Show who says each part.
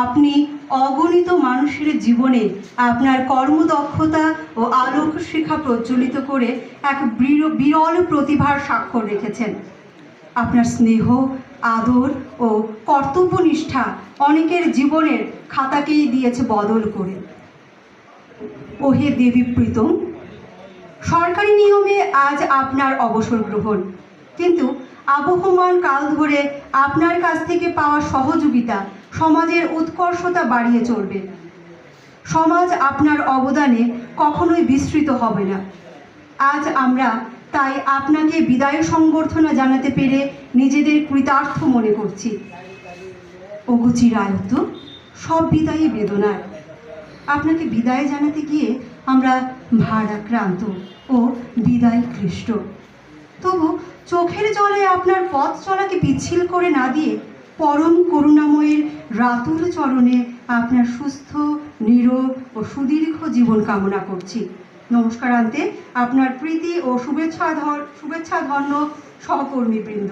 Speaker 1: আপনি অগণিত মানুষের জীবনে আপনার কর্মদক্ষতা ও আলোক শিখা প্রজ্বলিত করে এক বিরল প্রতিভার স্বাক্ষর রেখেছেন। আপনার স্নেহ, আদর ও কর্তব্যনিষ্ঠা অনেকের জীবনের খাতাকেই দিয়েছে বদল করে। ওহে দেবী প্রীতম, সরকারি নিয়মে আজ আপনার অবসর গ্রহণ, কিন্তু আবহমান কাল ধরে আপনার কাছ থেকে পাওয়া সহযোগিতা সমাজের উৎকর্ষতা বাড়িয়ে চলবে। সমাজ আপনার অবদানে কখনোই বিস্মৃত হবে না। আজ আমরা তাই আপনাকে বিদায় সংবর্ধনা জানাতে পেরে নিজেদের কৃতার্থ মনে করছি। ওগো চিরায়ত, সব বিদায়ী বেদনার। আপনাকে বিদায় জানাতে গিয়ে আমরা ভারাক্রান্ত ও বিদায় ক্লিষ্ট। তবু চোখের জলে আপনার পথ চলাকে পিচ্ছিল করে না দিয়ে পরম করুণাময়ের রাতুল চরণে আপনার সুস্থ, নীরব ও সুদীর্ঘ জীবন কামনা করছি। নমস্কারান্তে আপনার প্রীতি ও শুভেচ্ছাধন্য সহকর্মীবৃন্দ।